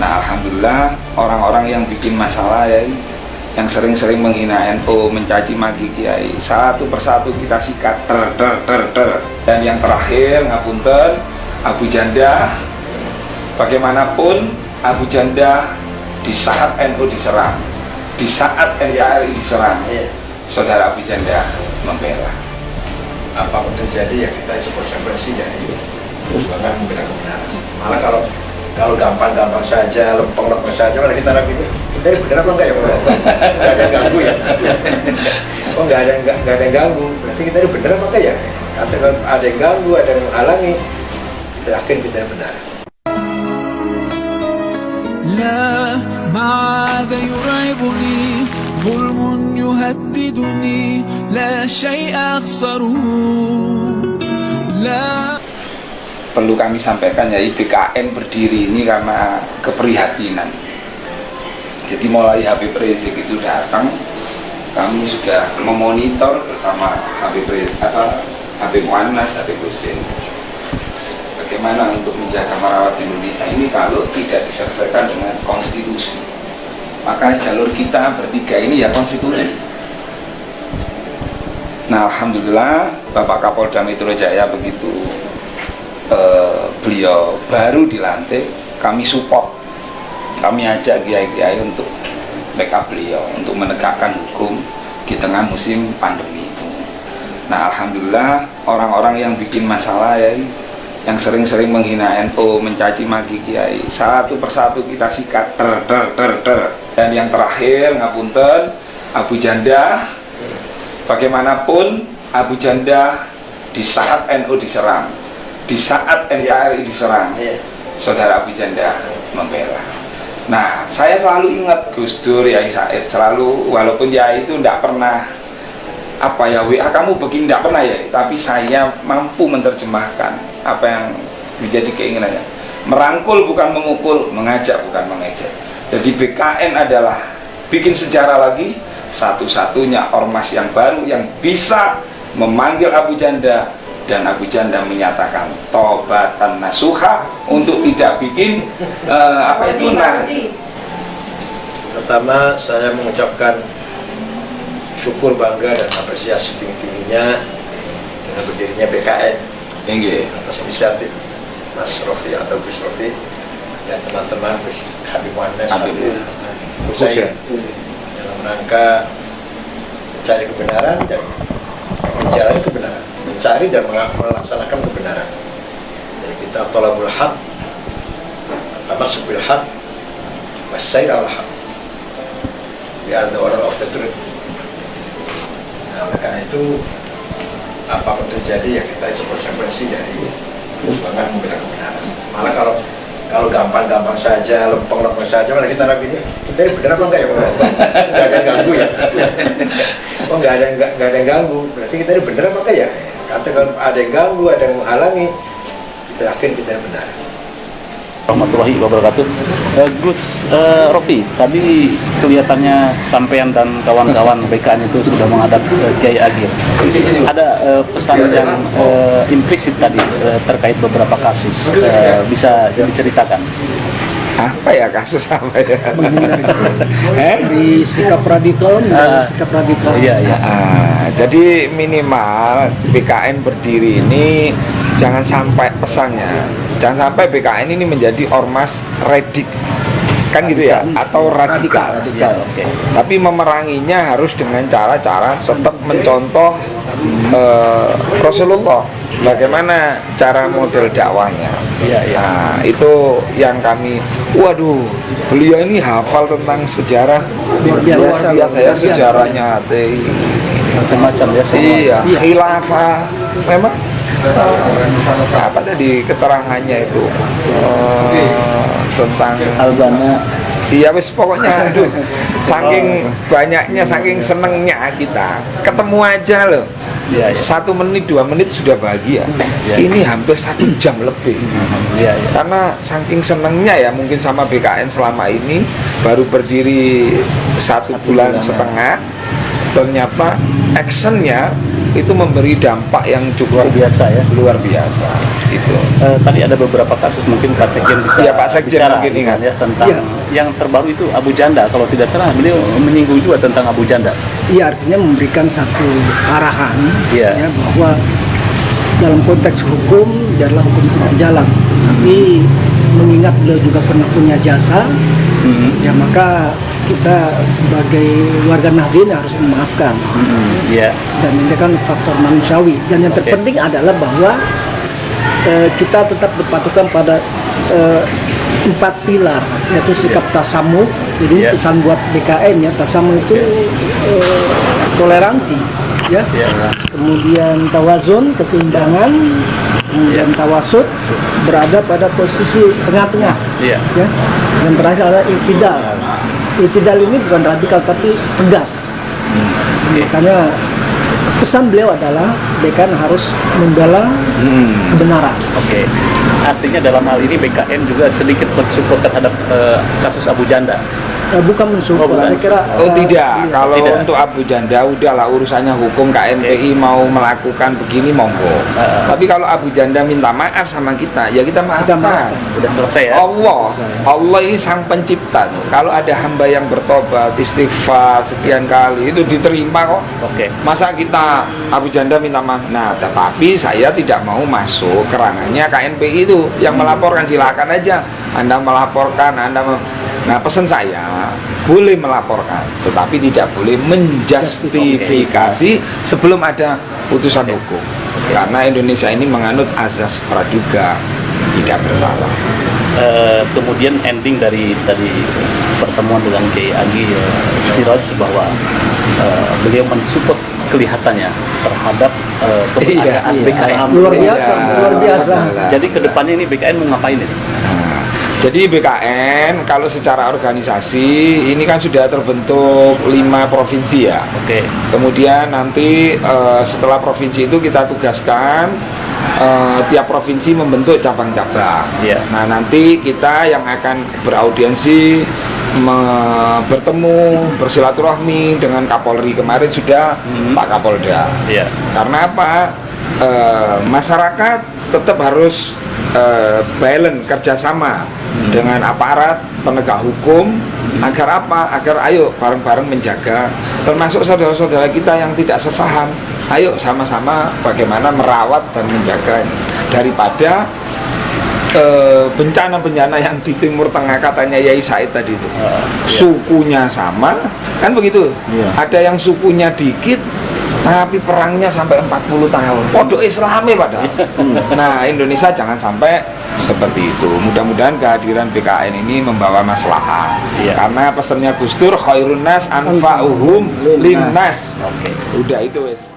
Nah, alhamdulillah orang-orang yang bikin masalah ya, yang sering-sering menghina NU, mencaci maki kiai, satu persatu kita sikat ter. Dan yang terakhir, ngapunten, Abu Janda, bagaimanapun Abu Janda di saat NU diserang, di saat NKRI diserang, saudara Abu Janda membela. Apapun terjadi ya kita konsekuensi dari perjuangan membela kebenaran. Malah kalau gampang-gampang saja, lempeng-lempeng saja, malah kita rapi kita ini benar apa enggak ya? Nggak ada yang ganggu ya? Oh nggak ada yang ganggu, berarti kita ini benar apa enggak ya? Katakan ada yang ganggu, ada yang menghalangi, kita yakin kita benar. لا ما عاد يرعبني ظلم يهددني لا شيء أخسره لا. Perlu kami sampaikan ya, BKN berdiri ini karena keprihatinan. Jadi mulai Habib Rizik itu datang, kami sudah memonitor bersama Habib Muannas, Habib Husin, bagaimana untuk menjaga merawat Indonesia ini kalau tidak diselesaikan dengan konstitusi. Maka jalur kita bertiga ini ya konstitusi. Nah, alhamdulillah Bapak Kapolda Metro Jaya begitu beliau baru dilantik, kami support, kami ajak kiai-kiai untuk backup beliau untuk menegakkan hukum di tengah musim pandemi itu. Nah, alhamdulillah orang-orang yang bikin masalah ya, yang sering-sering menghina NU, mencaci maki kiai, satu persatu kita sikat ter. Dan yang terakhir, ngapunten, Abu Janda, bagaimanapun Abu Janda di saat NU diserang, di saat NKRI diserang, saudara Abu Janda membela. Nah, saya selalu ingat Gus Dur, Yai Said, selalu, walaupun Yai itu tidak pernah WA kamu begini, tidak pernah ya, tapi saya mampu menerjemahkan apa yang menjadi keinginannya. Merangkul bukan memukul, mengajak bukan mengejek. Jadi BKN adalah bikin sejarah lagi, satu-satunya ormas yang baru yang bisa memanggil Abu Janda, dan Abu Janda menyatakan tobatan nasuha untuk tidak bikin Pertama, saya mengucapkan syukur, bangga, dan apresiasi tinggi-tingginya dengan berdirinya BKN atas inisiatif Mas Rofi atau Gus Rofi dan teman-teman Gus Habib Muannas, Habib Husain, dalam rangka mencari kebenaran dan menjalani kebenaran, mencari dan melaksanakan kebenaran. Jadi kita tolabul haq, tamasuk bil haq, wassair al haq. We are the owner of the truth. Nah, oleh karena itu apapun terjadi ya kita konsekuensi dari perjuangan membela kebenaran. Malah kalau gampang-gampang saja, lempeng-lempeng saja, malah kita rapi kita ini benar apa enggak ya? Nggak ada yang ganggu ya? Oh nggak ada yang ganggu, berarti kita ini benar apa enggak ya? Katakan ada yang ganggu, ada yang menghalangi, kita yakin kita benar. Warahmatullahi wabarakatuh. Gus Rofi, tadi kelihatannya sampean dan kawan-kawan BKN itu sudah menghadap Kiai Agil. Ada pesan yang implisit tadi terkait beberapa kasus, bisa diceritakan? Apa ya, kasus apa ya? Dari sikap radikal, Iya. Jadi minimal BKN berdiri ini jangan sampai pesannya, jangan sampai BKN ini menjadi ormas redik, kan gitu ya, atau radikal. Okay. Tapi memeranginya harus dengan cara-cara tetap mencontoh Rasulullah, bagaimana cara model dakwahnya. Nah, itu yang kami, waduh, beliau ini hafal tentang sejarah luar biasa ya, sejarahnya Macam-macam ya. iya, khilafah memang apa tadi keterangannya itu tentang Albana. Iya wis pokoknya aduh, saking banyaknya, saking senengnya kita ketemu aja loh. Iya. 1 menit 2 menit sudah bahagia. Ini hampir 1 jam lebih. Iya. Karena saking senengnya ya, mungkin sama BKN selama ini baru berdiri 1 bulan setengah, ternyata actionnya itu memberi dampak yang cukup Luar biasa ya. luar biasa itu. Tadi ada beberapa kasus mungkin Pak Sekjen bisa Iya, Pak Sekjen bicara mungkin ingat. ya, tentang Iya. yang terbaru itu Abu Janda. Kalau tidak salah beliau menyinggung juga tentang Abu Janda. Iya, artinya memberikan satu arahan Iya. ya, bahwa dalam konteks hukum biarlah hukum itu berjalan, tapi mengingat beliau juga pernah punya jasa, ya maka kita sebagai warga Nahdien harus memaafkan. Iya. Dan ini kan faktor manusiawi, dan yang terpenting adalah bahwa kita tetap berpatokan pada 4 pilar, yaitu sikap tasamuh. Jadi Iya. pesan buat BKN ya, tasamuh itu toleransi ya. Iya. Kemudian tawazun, keseimbangan, kemudian tawasud, berada pada posisi tengah-tengah. Iya. Ya. Dan terakhir adalah itidal. Itidal ini bukan radikal tapi tegas. Makanya pesan beliau adalah BKN harus membela kebenaran. Oke. Artinya dalam hal ini BKN juga sedikit mensupport terhadap kasus Abu Janda. Bukan mensupport, bukan. saya kira. Oh tidak, beliau- kalau Tidak. untuk Abu Janda udahlah urusannya hukum, KNPI mau melakukan begini monggo. Tapi kalau Abu Janda minta maaf sama kita, ya kita maafkan. maafkan. Udah selesai ya. Allah ini sang pencipta. Kalau ada hamba yang bertobat, istighfar sekian kali itu diterima kok. Oke. Masa kita Abu Janda minta maaf? Nah, tetapi saya tidak mau masuk ke ranahnya KNPI itu yang melaporkan, silakan aja. Anda melaporkan, Nah, pesan saya boleh melaporkan, tetapi tidak boleh menjustifikasi sebelum ada putusan hukum. Karena Indonesia ini menganut azas praduga tidak bersalah. Kemudian ending dari tadi pertemuan dengan Kiai Agi Siraj bahwa beliau mensupport kelihatannya terhadap keberadaan Iya. BKN. Luar biasa, Iya. luar biasa. Jadi kedepannya ini BKN mau ngapain ini? Nah, jadi BKN kalau secara organisasi ini kan sudah terbentuk 5 provinsi ya. Oke. Kemudian nanti setelah provinsi itu kita tugaskan tiap provinsi membentuk cabang-cabang. Iya. Nah nanti kita yang akan beraudiensi bertemu bersilaturahmi dengan Kapolri kemarin sudah Pak Kapolda. Iya. Karena apa? Masyarakat tetap harus balance kerjasama dengan aparat penegak hukum agar apa? Agar ayo bareng-bareng menjaga, termasuk saudara-saudara kita yang tidak sepaham. Ayo sama-sama bagaimana merawat dan menjaga daripada bencana-bencana yang di Timur Tengah katanya Yai Said tadi itu. Sukunya sama, kan begitu? Ada yang sukunya dikit tapi perangnya sampai 40 tahun. Podo Islami padahal. Nah, Indonesia jangan sampai seperti itu. Mudah-mudahan kehadiran BKN ini membawa maslahat. Iya. Karena pesannya Gus Dur, khairun nas anfa'uhum linnas. Oke. Udah itu wes.